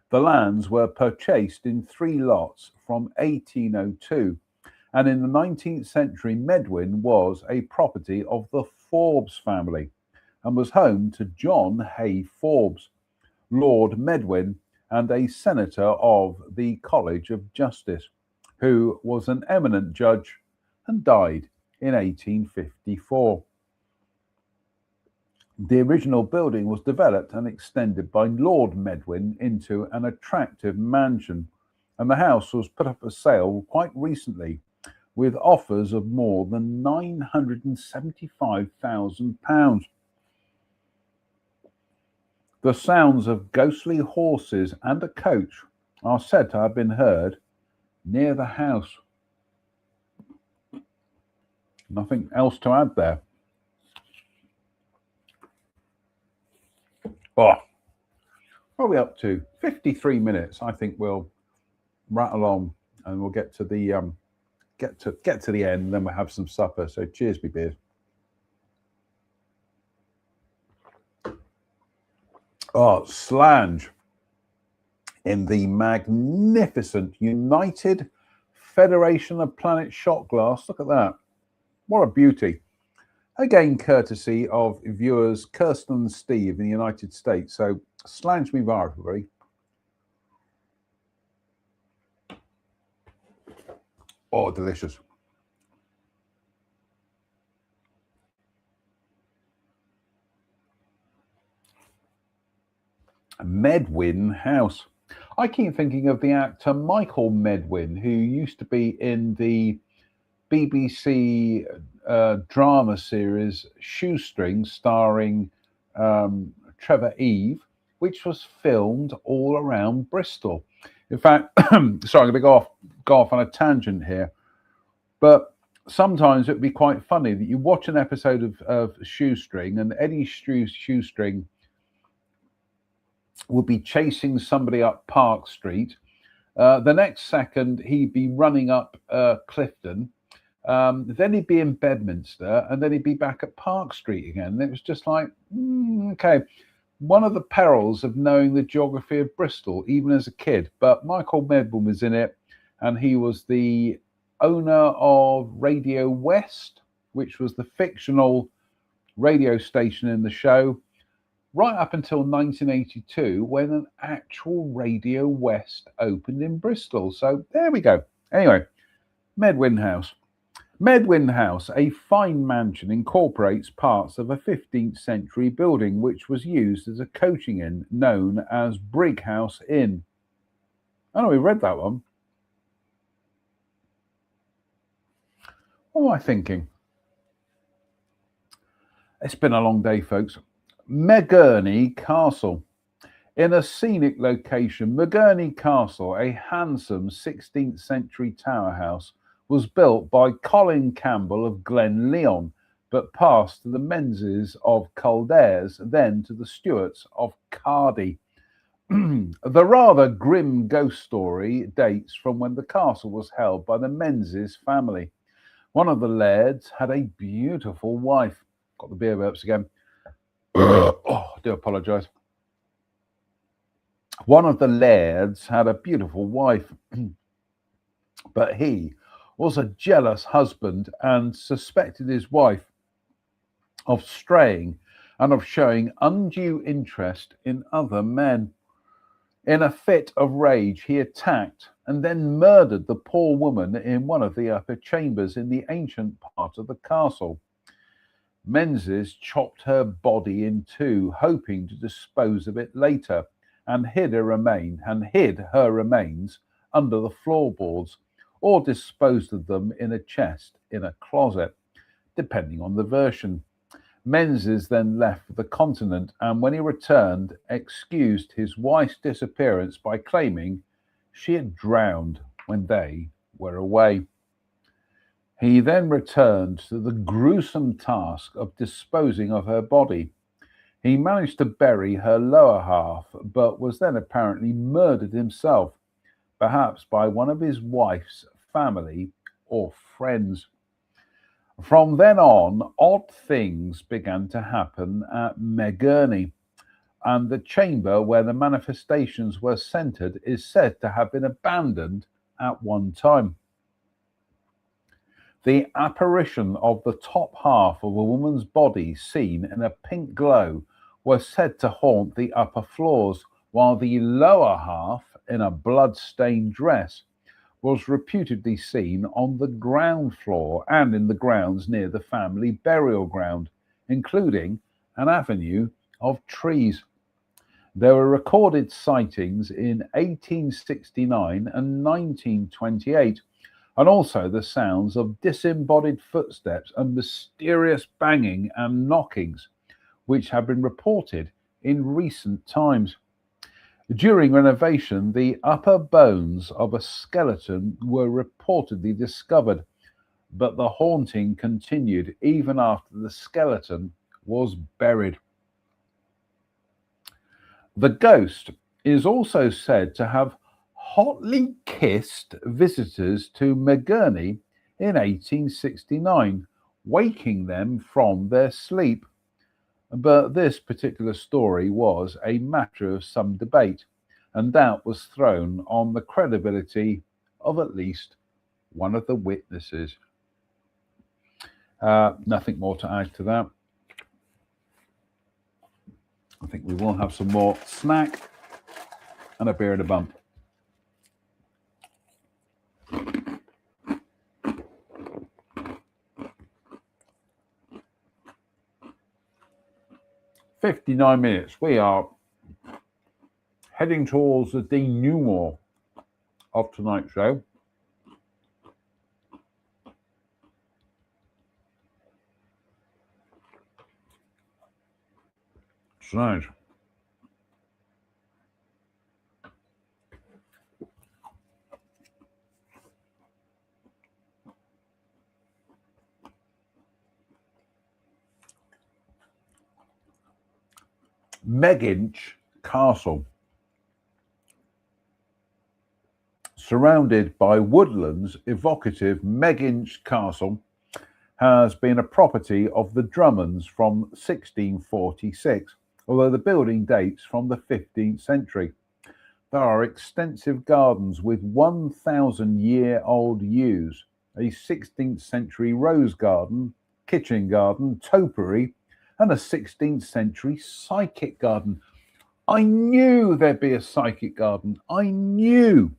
[SPEAKER 1] The lands were purchased in 3 lots from 1802, and in the 19th century, Medwin was a property of the Forbes family and was home to John Hay Forbes, Lord Medwin, and a senator of the College of Justice, who was an eminent judge and died in 1854. The original building was developed and extended by Lord Medwin into an attractive mansion, and the house was put up for sale quite recently with offers of more than £975,000. The sounds of ghostly horses and a coach are said to have been heard near the house. Nothing else to add there. Oh, what are we up to? 53 minutes. I think we'll rattle on and we'll get to the get to the end, and then we'll have some supper. So cheers, me beers. Oh, Slange in the magnificent United Federation of Planet shot glass. Look at that. What a beauty. Again, courtesy of viewers Kirsten and Steve in the United States. So, Slange me var, everybody. Oh, delicious. Medwin House. I keep thinking of the actor Michael Medwin, who used to be in the BBC drama series Shoestring, starring Trevor Eve, which was filmed all around Bristol. In fact, sorry, I'm going to go off on a tangent here, but sometimes it would be quite funny that you watch an episode of Shoestring, and Eddie Shoestring would be chasing somebody up Park Street. The next second, he'd be running up Clifton. Then he'd be in Bedminster, and then he'd be back at Park Street again. And it was just like, okay, one of the perils of knowing the geography of Bristol, even as a kid. But Michael Medwin was in it, and he was the owner of Radio West, which was the fictional radio station in the show, right up until 1982, when an actual Radio West opened in Bristol. So there we go. Anyway, Medwin House. Medwin House, a fine mansion, incorporates parts of a 15th century building which was used as a coaching inn known as Brighouse Inn. Oh, we read that one. What am I thinking? It's been a long day, folks. Megurney Castle. In a scenic location, Megurney Castle, a handsome 16th century tower house, was built by Colin Campbell of Glenlyon, but passed to the Menzies of Caldares, then to the Stuarts of Cardy. The rather grim ghost story dates from when the castle was held by the Menzies family. One of the lairds had a beautiful wife. Got the beer burps again. Oh, I do apologise. One of the lairds had a beautiful wife, but he was a jealous husband and suspected his wife of straying and of showing undue interest in other men. In a fit of rage, he attacked and then murdered the poor woman in one of the upper chambers in the ancient part of the castle. Menzies chopped her body in two, hoping to dispose of it later, and hid her remains under the floorboards, or disposed of them in a chest in a closet, depending on the version. Menzies then left the continent, and when he returned, excused his wife's disappearance by claiming she had drowned when they were away. He then returned to the gruesome task of disposing of her body. He managed to bury her lower half, but was then apparently murdered himself, perhaps by one of his wife's family or friends. From then on, odd things began to happen at Megurney, and the chamber where the manifestations were centered is said to have been abandoned at one time. The apparition of the top half of a woman's body seen in a pink glow was said to haunt the upper floors, while the lower half, in a blood-stained dress, was reputedly seen on the ground floor and in the grounds near the family burial ground, including an avenue of trees. There were recorded sightings in 1869 and 1928, and also the sounds of disembodied footsteps and mysterious banging and knockings, which have been reported in recent times. During renovation, the upper bones of a skeleton were reportedly discovered, but the haunting continued even after the skeleton was buried. The ghost is also said to have hotly kissed visitors to Megurney in 1869, waking them from their sleep. But this particular story was a matter of some debate, and doubt was thrown on the credibility of at least one of the witnesses. Nothing more to add to that. I think we will have some more snack and a beer and a bump. "59 minutes. We are heading towards the denouement of tonight's show. Tonight, Megginch Castle. Surrounded by woodlands, evocative Megginch Castle has been a property of the Drummonds from 1646, although the building dates from the 15th century. There are extensive gardens with 1,000-year-old yews, a 16th century rose garden, kitchen garden, topiary, and a 16th century psychic garden. I knew there'd be a psychic garden. I knew.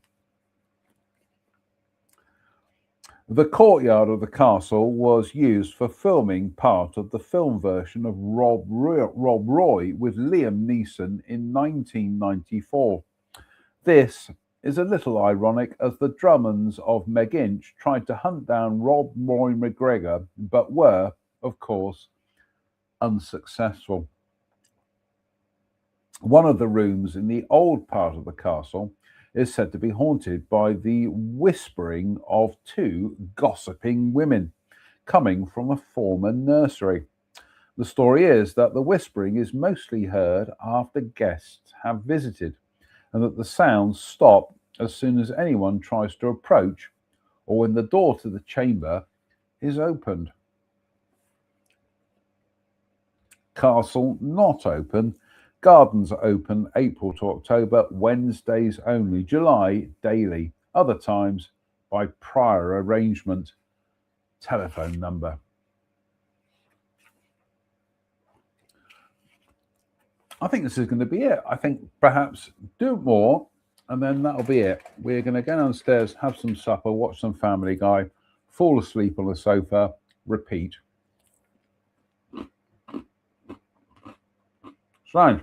[SPEAKER 1] The courtyard of the castle was used for filming part of the film version of Rob Roy with Liam Neeson in 1994. This is a little ironic, as the Drummonds of Megginch tried to hunt down Rob Roy McGregor, but were, of course, unsuccessful. One of the rooms in the old part of the castle is said to be haunted by the whispering of two gossiping women coming from a former nursery. The story is that the whispering is mostly heard after guests have visited, and that the sounds stop as soon as anyone tries to approach or when the door to the chamber is opened. Castle not open. Gardens are open April to October, Wednesdays only. July daily. Other times by prior arrangement. Telephone number. I think this is going to be it. I think perhaps do more, and then that'll be it. We're going to go downstairs, have some supper, watch some Family Guy, fall asleep on the sofa, repeat. Strange.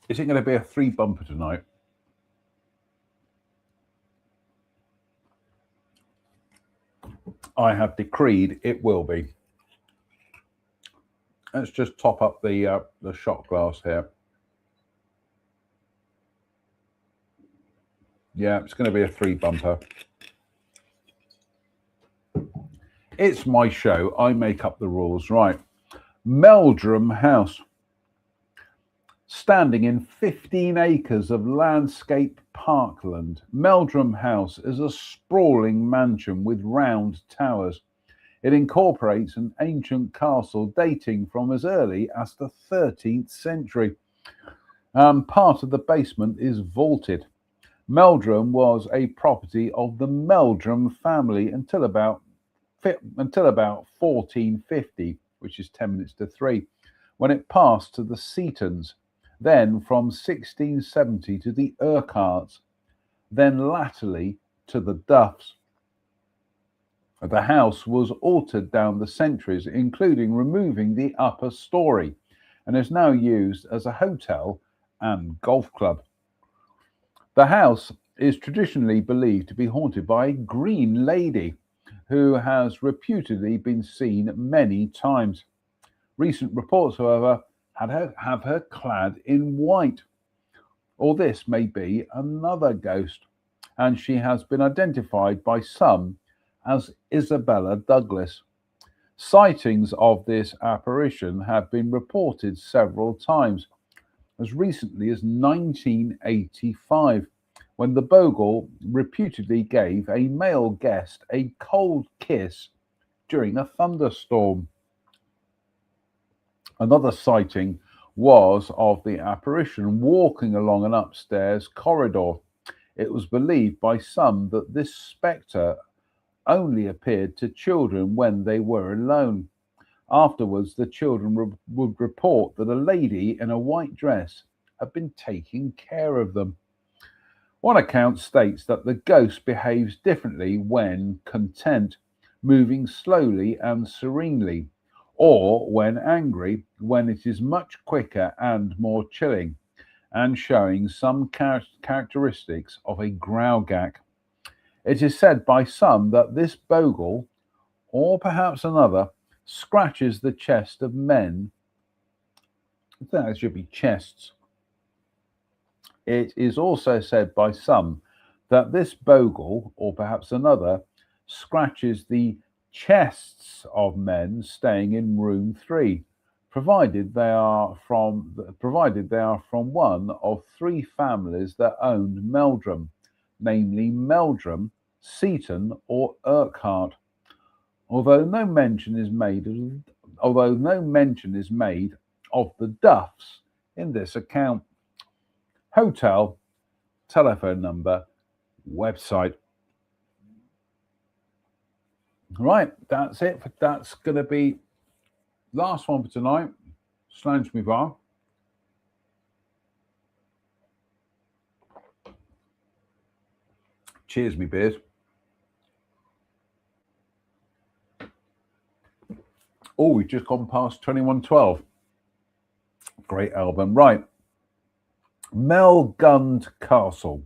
[SPEAKER 1] Is it going to be a 3 bumper tonight? I have decreed it will be. Let's just top up the shot glass here. Yeah, it's going to be a 3 bumper. It's my show. I make up the rules. Right. Meldrum House. Standing in 15 acres of landscape parkland, Meldrum House is a sprawling mansion with round towers. It incorporates an ancient castle dating from as early as the 13th century. Part of the basement is vaulted. Meldrum was a property of the Meldrum family until about 1450, which is 10 minutes to 3, when it passed to the Seatons. Then from 1670 to the Urquharts, then latterly to the Duffs. The house was altered down the centuries, including removing the upper story, and is now used as a hotel and golf club. The house is traditionally believed to be haunted by a green lady who has reputedly been seen many times. Recent reports, however, have her clad in white. Or this may be another ghost, and she has been identified by some as Isabella Douglas. Sightings of this apparition have been reported several times, as recently as 1985, when the Bogle reputedly gave a male guest a cold kiss during a thunderstorm. Another sighting was of the apparition walking along an upstairs corridor. It was believed by some that this spectre only appeared to children when they were alone. Afterwards, the children would report that a lady in a white dress had been taking care of them. One account states that the ghost behaves differently when content, moving slowly and serenely, or when angry, when it is much quicker and more chilling, and showing some characteristics of a Graugach. It is said by some that this Bogle, or perhaps another, scratches the chest of men. I think it should be chests. It is also said by some that this Bogle, or perhaps another, scratches the chests of men staying in room 3, provided they are from one of 3 families that owned Meldrum, namely Meldrum, Seaton, or Urquhart. Although no mention is made of the Duffs in this account. Hotel, telephone number, website. Right, that's it. That's going to be last one for tonight. Slange me bar. Cheers, me beers. Oh, we've just gone past 2112. Great album. Right. Melgund Castle.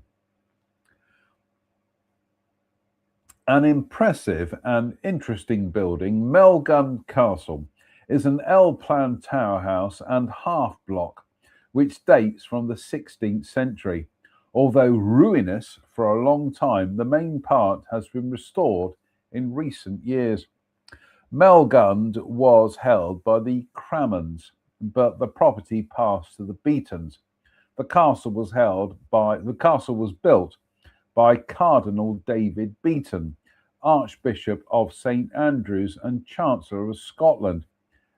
[SPEAKER 1] An impressive and interesting building, Melgund Castle is an L-plan tower house and half block, which dates from the 16th century. Although ruinous for a long time, the main part has been restored in recent years. Melgund was held by the Crammons, but the property passed to the Beatons. The castle was built by Cardinal David Beaton Archbishop of St Andrews and Chancellor of Scotland,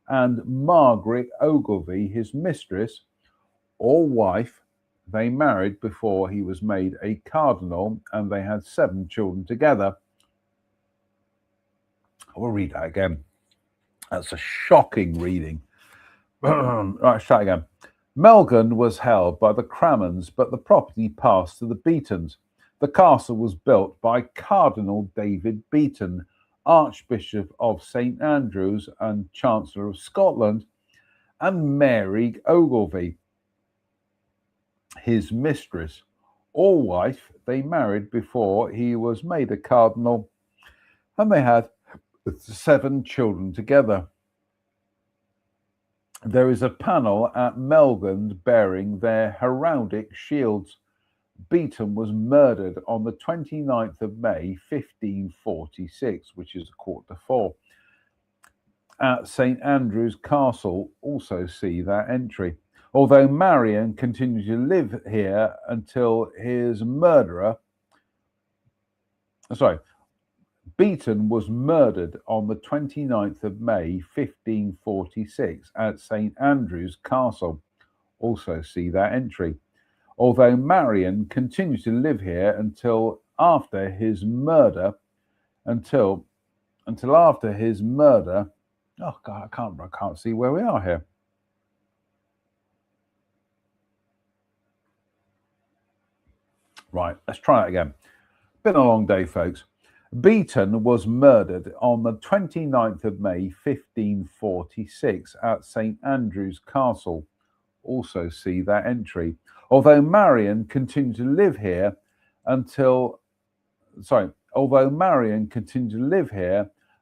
[SPEAKER 1] and Margaret Ogilvy, his mistress or wife. They married before he was made a cardinal, and they had 7 children together. I will read that again. That's a shocking reading. Right, start again. Melgun was held by the Cramons, but the property passed to the Beatons. The castle was built by Cardinal David Beaton, Archbishop of St Andrews and Chancellor of Scotland, and Mary Ogilvy, his mistress or wife. They married before he was made a cardinal, and they had 7 children together. There is a panel at Melgun bearing their heraldic shields. Beaton was murdered on the 29th of May, 1546, which is 3:45, at St Andrew's Castle. Also see that entry. Although Marion continued to live here until his murderer, Beaton was murdered on the 29th of May, 1546, at St Andrew's Castle. Also see that entry. Although Marion continued to live here until after his murder, until after his murder. Oh God, I can't see where we are here. Right, let's try it again. Been a long day, folks. Beaton was murdered on the 29th of May, 1546, at St Andrew's Castle. Also see that entry. Although Marion continued to live here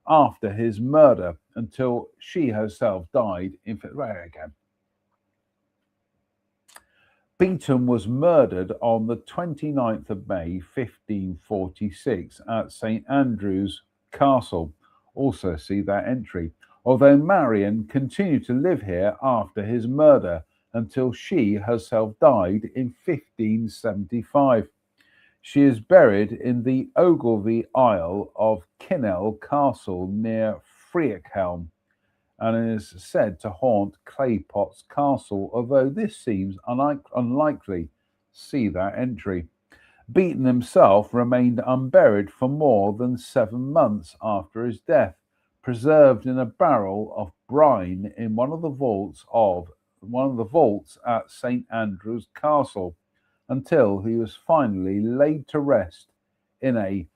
[SPEAKER 1] after his murder until she herself died in again. Beaton was murdered on the 29th of May, 1546, at St Andrew's Castle. Also see that entry. Although Marion continued to live here after his murder until she herself died in 1575. She is buried in the Ogilvy Isle of Kinnell Castle near Freakhelm, and is said to haunt Claypot's Castle, although this seems unlikely. See that entry. Beaton himself remained unburied for more than 7 months after his death, preserved in a barrel of brine in one of the vaults at St Andrew's Castle, until he was finally laid to rest in a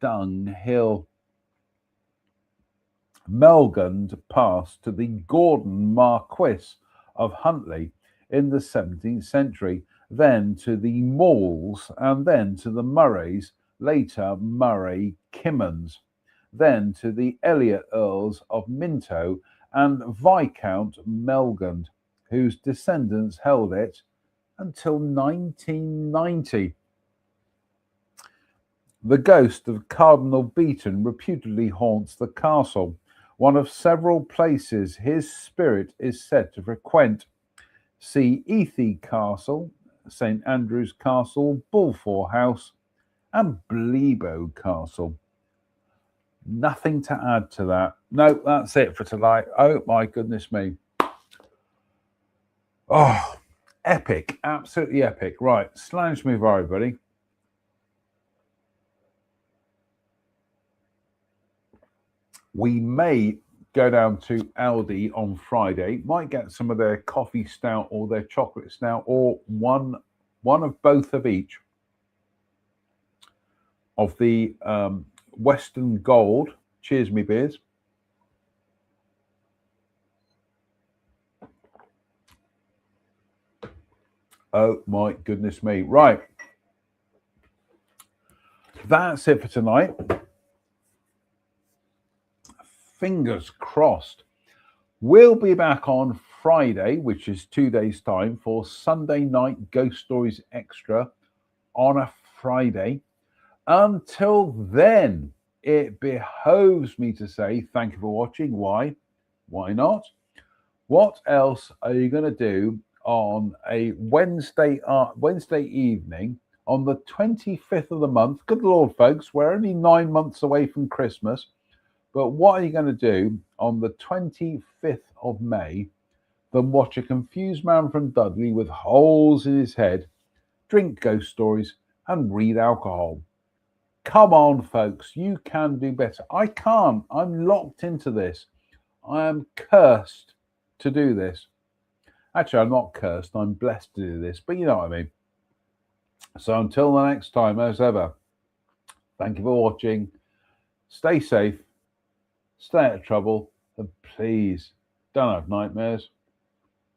[SPEAKER 1] dunghill. Melgun passed to the Gordon Marquis of Huntly in the 17th century, then to the Maules, and then to the Murrays, later Murray Kimmons, then to the Elliot Earls of Minto and Viscount Melgun, whose descendants held it until 1990. The ghost of Cardinal Beaton reputedly haunts the castle, one of several places his spirit is said to frequent. See Ethy Castle, St Andrew's Castle, Bulfor House, and Blebo Castle. Nothing to add to that. No, that's it for tonight. Oh my goodness me. Oh, epic. Absolutely epic. Right, Slange move, everybody. We may go down to Aldi on Friday. Might get some of their coffee stout or their chocolate stout, or one of both of each of the Western Gold. Cheers, me beers. Oh my goodness me. Right. That's it for tonight. Fingers crossed. We'll be back on Friday, which is 2 days' time, for Sunday Night Ghost Stories Extra on a Friday. Until then, it behoves me to say thank you for watching. Why? Why not? What else are you going to do on a Wednesday evening on the 25th of the month. Good Lord, folks, we're only 9 months away from Christmas. But what are you going to do on the 25th of May than watch a confused man from Dudley with holes in his head, drink ghost stories, and read alcohol? Come on, folks, you can do better. I can't. I'm locked into this. I am cursed to do this. Actually, I'm not cursed. I'm blessed to do this, but you know what I mean. So until the next time, as ever, thank you for watching. Stay safe, stay out of trouble, and please don't have nightmares.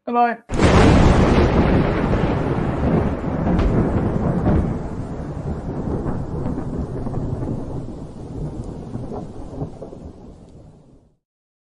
[SPEAKER 1] Good night.